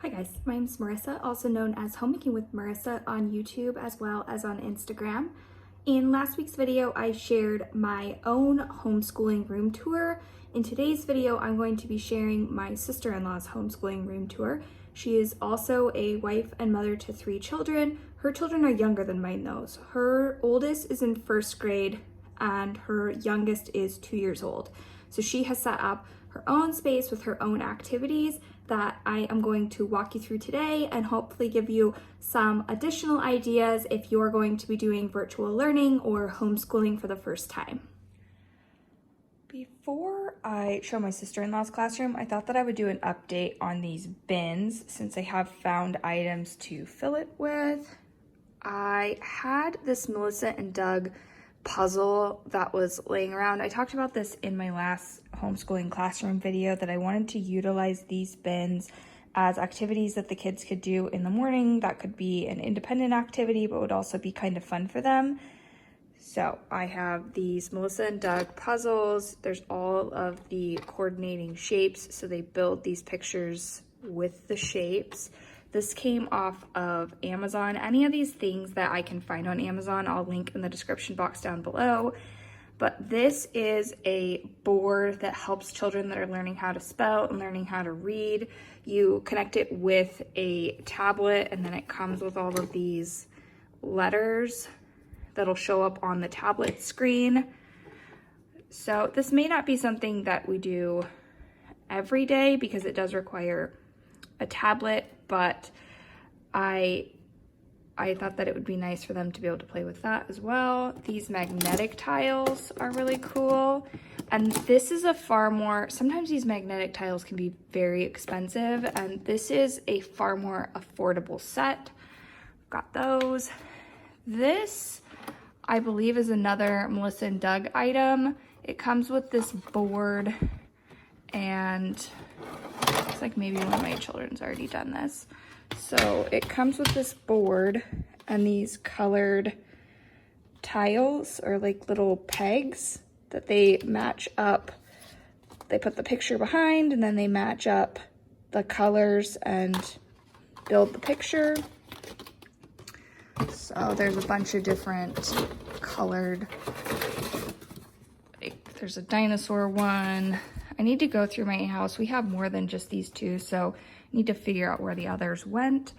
Hi guys, my name is Marissa, also known as Homemaking with Marissa on YouTube as well as on Instagram. In last week's video, I shared my own homeschooling room tour. In today's video, I'm going to be sharing my sister-in-law's homeschooling room tour. She is also a wife and mother to 3 children. Her children are younger than mine though. So her oldest is in 1st grade and her youngest is 2 years old. So she has set up her own space with her own activities that I am going to walk you through today and hopefully give you some additional ideas if you're going to be doing virtual learning or homeschooling for the first time. Before I show my sister-in-law's classroom, I thought that I would do an update on these bins since I have found items to fill it with. I had this Melissa and Doug puzzle that was laying around. I talked about this in my last homeschooling classroom video that I wanted to utilize these bins as activities that the kids could do in the morning. That could be an independent activity, but would also be kind of fun for them. So I have these Melissa and Doug puzzles. There's all of the coordinating shapes. So they build these pictures with the shapes. This came off of Amazon. Any of these things that I can find on Amazon, I'll link in the description box down below. But this is a board that helps children that are learning how to spell and learning how to read. You connect it with a tablet and then it comes with all of these letters that'll show up on the tablet screen. So this may not be something that we do every day because it does require a tablet, but I thought that it would be nice for them to be able to play with that as well. These magnetic tiles are really cool. And this is sometimes these magnetic tiles can be very expensive, and this is a far more affordable set. Got those. This, I believe, is another Melissa and Doug item. It comes with this board, and looks like maybe one of my children's already done this. So it comes with this board and these colored tiles or like little pegs that they match up. They put the picture behind and then they match up the colors and build the picture. So there's a bunch of different colored, there's a dinosaur one. I need to go through my house. We have more than just these 2, so I need to figure out where the others went.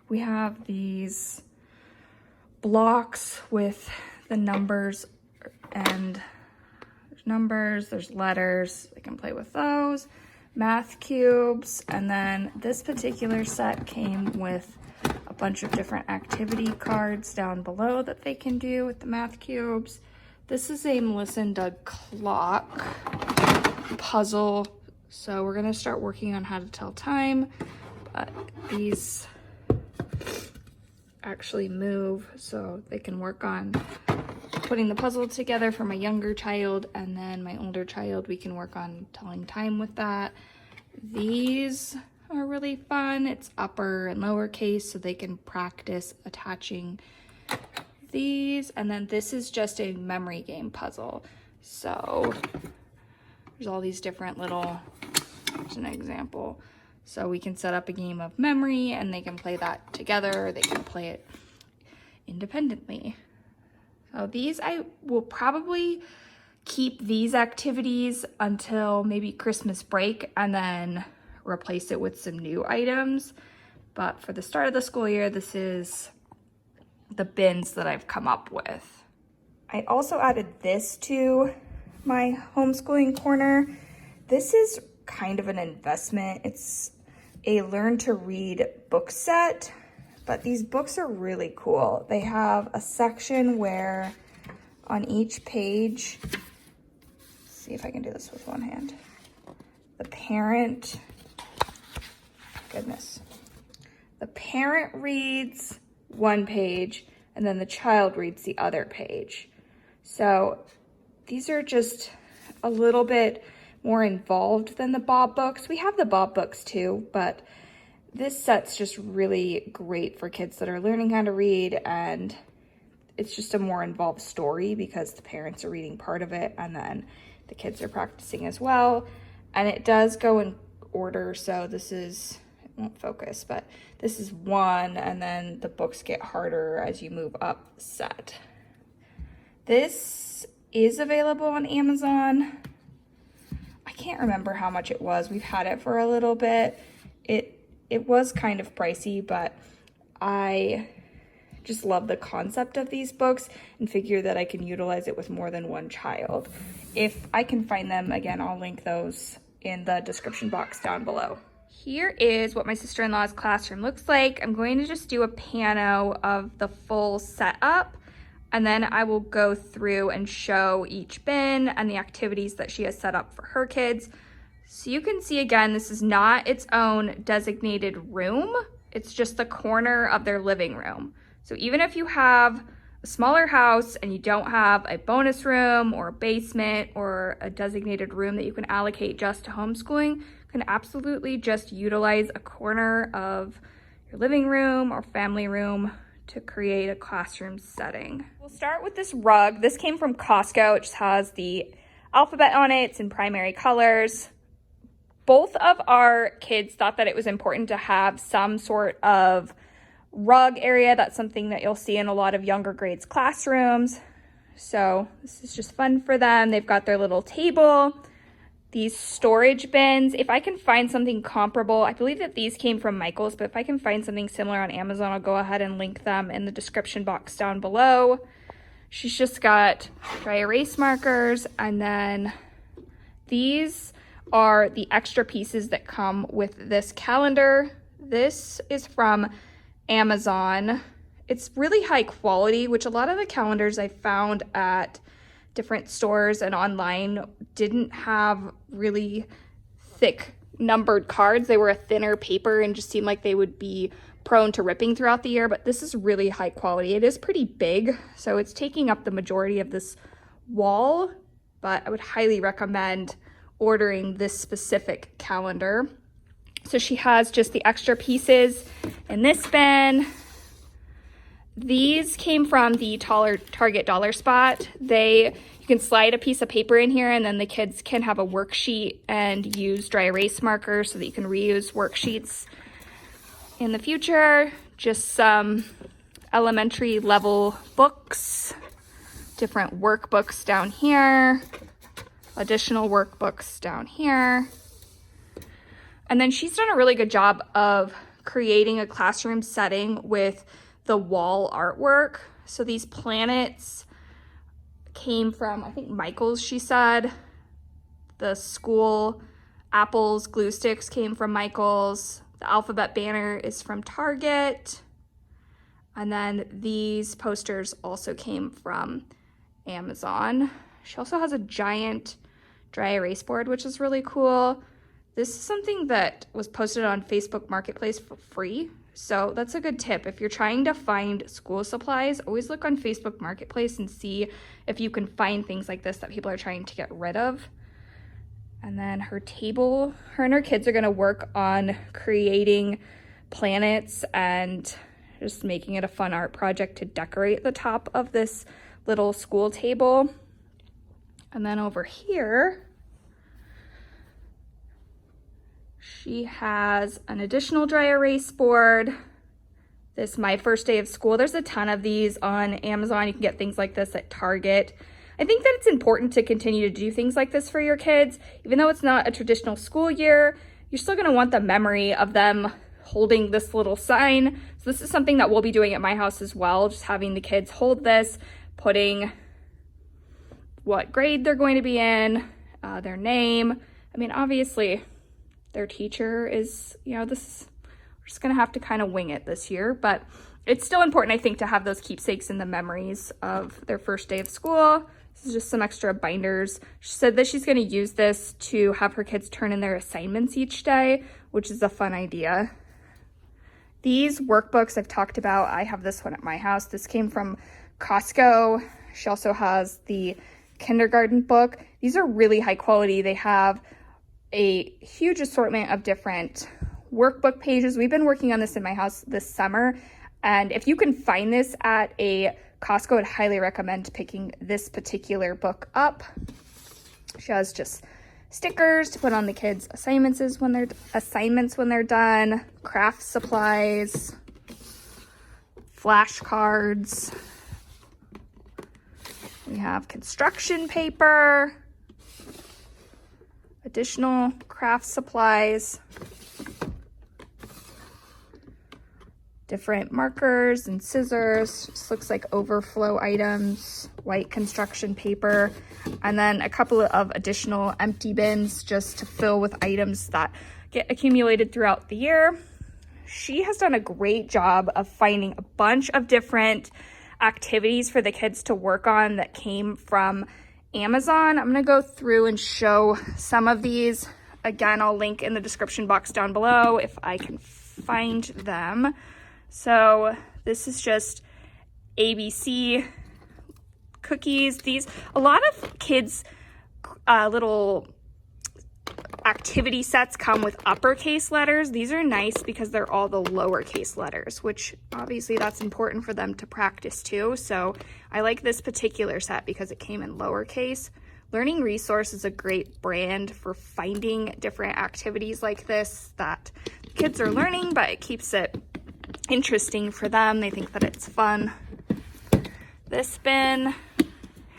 We have these blocks with the numbers, and there's numbers, there's letters. I can play with those. Math cubes, and then this particular set came with a bunch of different activity cards down below that they can do with the math cubes. This is a Melissa and Doug clock puzzle, so we're gonna start working on how to tell time, but these actually move so they can work on putting the puzzle together for my younger child, and then my older child, we can work on telling time with that. These are really fun. It's upper and lower case so they can practice attaching these, and then this is just a memory game puzzle. So there's all these different little, here's an example. So we can set up a game of memory and they can play that together, or they can play it independently. So these, I will probably keep these activities until maybe Christmas break and then replace it with some new items. But for the start of the school year, this is the bins that I've come up with. I also added this to my homeschooling corner. This is kind of an investment. It's a learn to read book set, but these books are really cool. They have a section where on each page, let's see if I can do this with one hand. The parent reads one page and then the child reads the other page. So these are just a little bit more involved than the Bob books. We have the Bob books too, but this set's just really great for kids that are learning how to read, and it's just a more involved story because the parents are reading part of it and then the kids are practicing as well. And it does go in order, so this is won't focus, but this is one, and then the books get harder as you move up the set. This is available on Amazon. I can't remember how much it was. We've had it for a little bit. It was kind of pricey, but I just love the concept of these books and figure that I can utilize it with more than one child. If I can find them, again, I'll link those in the description box down below. Here is what my sister-in-law's classroom looks like. I'm going to just do a pano of the full setup, and then I will go through and show each bin and the activities that she has set up for her kids. So you can see, again, this is not its own designated room. It's just the corner of their living room. So even if you have a smaller house and you don't have a bonus room or a basement or a designated room that you can allocate just to homeschooling, you can absolutely just utilize a corner of your living room or family room to create a classroom setting. We'll start with this rug. This came from Costco. It just has the alphabet on it. It's in primary colors. Both of our kids thought that it was important to have some sort of rug area. That's something that you'll see in a lot of younger grades classrooms. So this is just fun for them. They've got their little table, these storage bins. If I can find something comparable, I believe that these came from Michael's, but if I can find something similar on Amazon, I'll go ahead and link them in the description box down below. She's just got dry erase markers, and then these are the extra pieces that come with this calendar. This is from Amazon. It's really high quality, which a lot of the calendars I found at different stores and online didn't have really thick numbered cards. They were a thinner paper and just seemed like they would be prone to ripping throughout the year, but this is really high quality. It is pretty big, so it's taking up the majority of this wall, but I would highly recommend ordering this specific calendar. So she has just the extra pieces in this bin. These came from the Target Dollar Spot. You can slide a piece of paper in here, and then the kids can have a worksheet and use dry erase markers so that you can reuse worksheets in the future. Just some elementary level books, different workbooks down here, additional workbooks down here. And then she's done a really good job of creating a classroom setting with the wall artwork. So these planets came from, I think, Michael's, she said. The school apples, glue sticks came from Michael's. The alphabet banner is from Target. And then these posters also came from Amazon. She also has a giant dry erase board, which is really cool. This is something that was posted on Facebook Marketplace for free. So that's a good tip. If you're trying to find school supplies, always look on Facebook Marketplace and see if you can find things like this that people are trying to get rid of. And then her table, her and her kids are gonna work on creating planets and just making it a fun art project to decorate the top of this little school table. And then over here, she has an additional dry erase board. This My First Day of School. There's a ton of these on Amazon. You can get things like this at Target. I think that it's important to continue to do things like this for your kids. Even though it's not a traditional school year, you're still gonna want the memory of them holding this little sign. So this is something that we'll be doing at my house as well, just having the kids hold this, putting what grade they're going to be in, their name. I mean, obviously, their teacher is, we're just gonna have to kind of wing it this year, but it's still important, I think, to have those keepsakes in the memories of their first day of school. This is just some extra binders. She said that she's gonna use this to have her kids turn in their assignments each day, which is a fun idea. These workbooks I've talked about, I have this one at my house. This came from Costco. She also has the kindergarten book. These are really high quality. They have a huge assortment of different workbook pages. We've been working on this in my house this summer, and if you can find this at a Costco, I'd highly recommend picking this particular book up. She has just stickers to put on the kids' assignments when they're done, craft supplies, flashcards. We have construction paper, additional craft supplies, different markers and scissors. Just looks like overflow items, white construction paper, and then a couple of additional empty bins just to fill with items that get accumulated throughout the year. She has done a great job of finding a bunch of different activities for the kids to work on that came from Amazon. I'm going to go through and show some of these. Again, I'll link in the description box down below if I can find them. So this is just ABC cookies. A lot of kids' little activity sets come with uppercase letters. These are nice because they're all the lowercase letters, which obviously that's important for them to practice too. So I like this particular set because it came in lowercase. Learning Resource is a great brand for finding different activities like this that kids are learning, but it keeps it interesting for them. They think that it's fun. This bin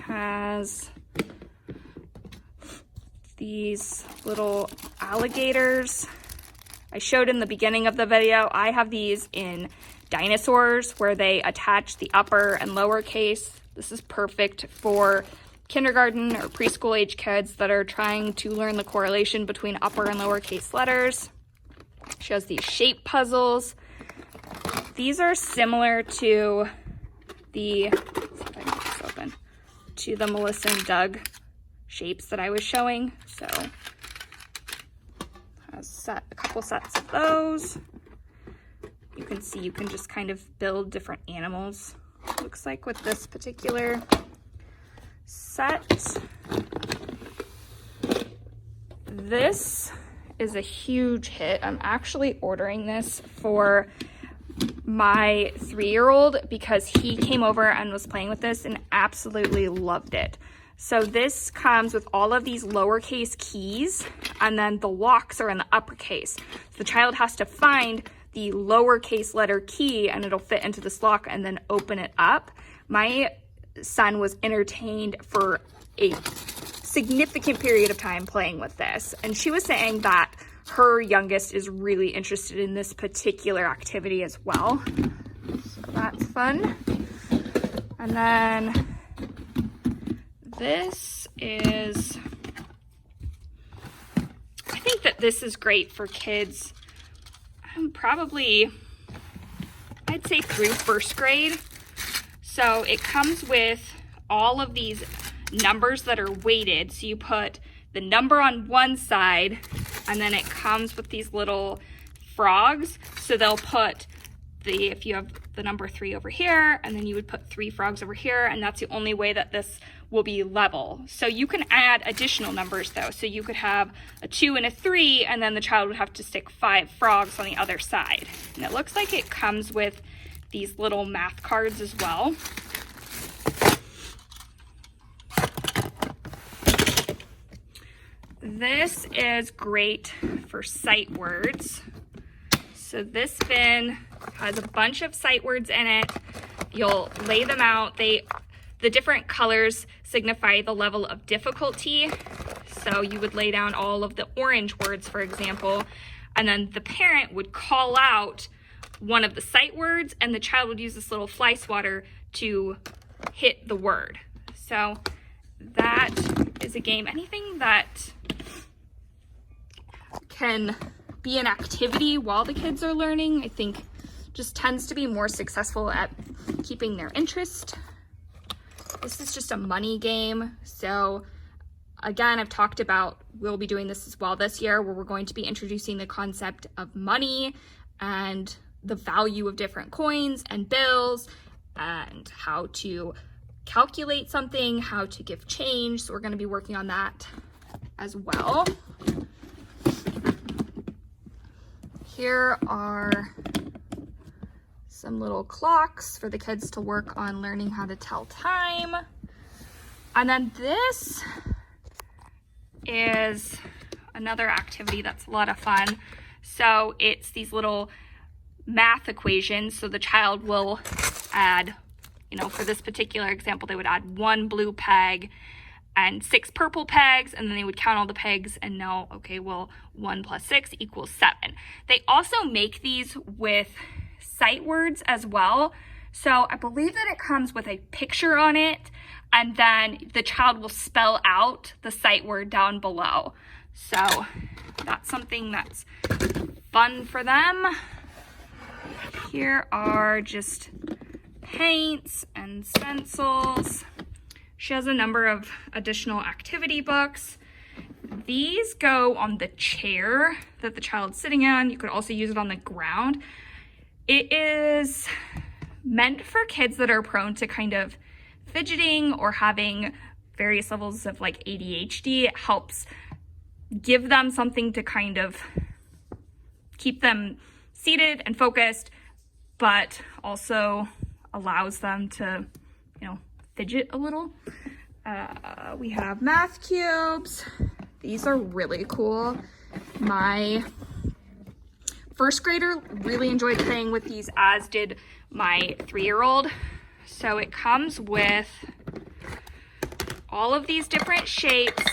has these little alligators. I showed in the beginning of the video, I have these in dinosaurs where they attach the upper and lower case. This is perfect for kindergarten or preschool age kids that are trying to learn the correlation between upper and lower case letters. She has these shape puzzles. These are similar to the Melissa and Doug shapes that I was showing. So has a couple sets of those. You can see you can just kind of build different animals, looks like, with this particular set. This is a huge hit. I'm actually ordering this for my 3-year-old because he came over and was playing with this and absolutely loved it. So this comes with all of these lowercase keys, and then the locks are in the uppercase. So the child has to find the lowercase letter key and it'll fit into this lock and then open it up. My son was entertained for a significant period of time playing with this, and she was saying that her youngest is really interested in this particular activity as well. So that's fun. And then this is, I think that this is great for kids probably, I'd say through 1st grade. So it comes with all of these numbers that are weighted. So you put the number on one side, and then it comes with these little frogs. So they'll put if you have the number 3 over here, and then you would put 3 frogs over here, and that's the only way that this will be level. So you can add additional numbers though. So you could have a 2 and a 3, and then the child would have to stick 5 frogs on the other side. And it looks like it comes with these little math cards as well. This is great for sight words. So this bin has a bunch of sight words in it. You'll lay them out. The different colors signify the level of difficulty. So you would lay down all of the orange words, for example, and then the parent would call out one of the sight words, and the child would use this little fly swatter to hit the word. So that is a game. Anything that can be an activity while the kids are learning, I think just tends to be more successful at keeping their interest. This is just a money game. So again, I've talked about, we'll be doing this as well this year, where we're going to be introducing the concept of money and the value of different coins and bills and how to calculate something, how to give change. So we're going to be working on that as well. Here are some little clocks for the kids to work on learning how to tell time. And then this is another activity that's a lot of fun. So it's these little math equations. So the child will add, you know, for this particular example, they would add 1 blue peg and 6 purple pegs, and then they would count all the pegs and know, okay, well, 1 plus 6 equals 7. They also make these with sight words as well. So I believe that it comes with a picture on it, and then the child will spell out the sight word down below. So that's something that's fun for them. Here are just paints and stencils. She has a number of additional activity books. These go on the chair that the child's sitting on. You could also use it on the ground. It is meant for kids that are prone to kind of fidgeting or having various levels of like ADHD. It helps give them something to kind of keep them seated and focused, but also allows them to, you know, fidget a little. We have math cubes. These are really cool. My first grader really enjoyed playing with these, as did my 3-year-old. So it comes with all of these different shapes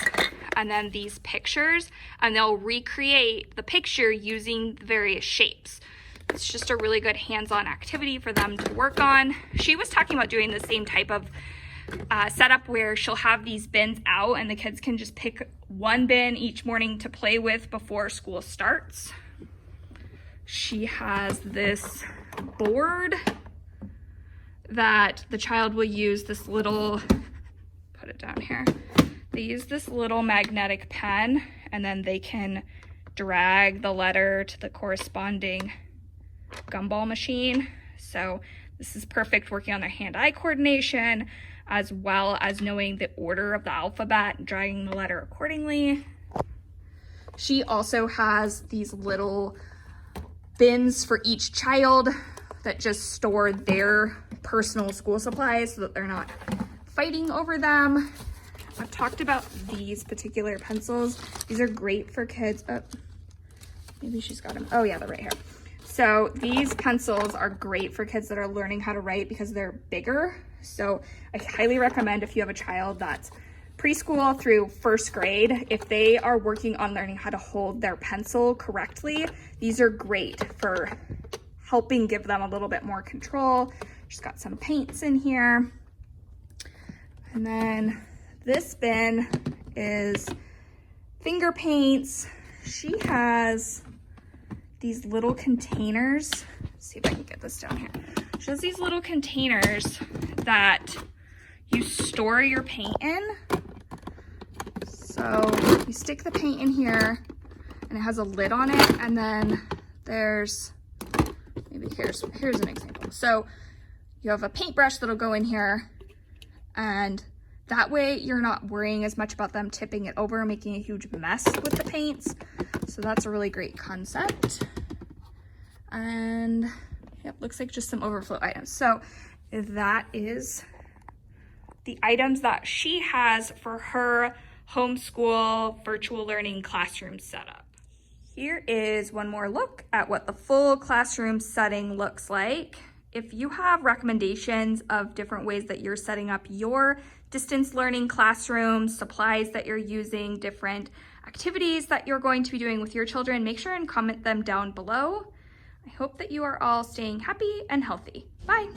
and then these pictures, and they'll recreate the picture using the various shapes. It's just a really good hands-on activity for them to work on. She was talking about doing the same type of setup where she'll have these bins out and the kids can just pick one bin each morning to play with before school starts. She has this board that the child will use this little, put it down here. They use this little magnetic pen, and then they can drag the letter to the corresponding gumball machine. So this is perfect working on their hand-eye coordination, as well as knowing the order of the alphabet and dragging the letter accordingly. She also has these little bins for each child that just store their personal school supplies so that they're not fighting over them. I've talked about these particular pencils. These are great for kids. Oh, maybe she's got them. Oh yeah, they're right here. So these pencils are great for kids that are learning how to write because they're bigger. So I highly recommend, if you have a child that's preschool through 1st grade, if they are working on learning how to hold their pencil correctly, these are great for helping give them a little bit more control. She's got some paints in here. And then this bin is finger paints. She has these little containers. Let's see if I can get this down here. She has these little containers that you store your paint in. So you stick the paint in here and it has a lid on it, and then there's, maybe here's an example. So you have a paintbrush that'll go in here, and that way you're not worrying as much about them tipping it over and making a huge mess with the paints. So that's a really great concept. And yep, looks like just some overflow items. So that is the items that she has for her homeschool virtual learning classroom setup. Here is one more look at what the full classroom setting looks like. If you have recommendations of different ways that you're setting up your distance learning classroom, supplies that you're using, different activities that you're going to be doing with your children, make sure and comment them down below. I hope that you are all staying happy and healthy. Bye.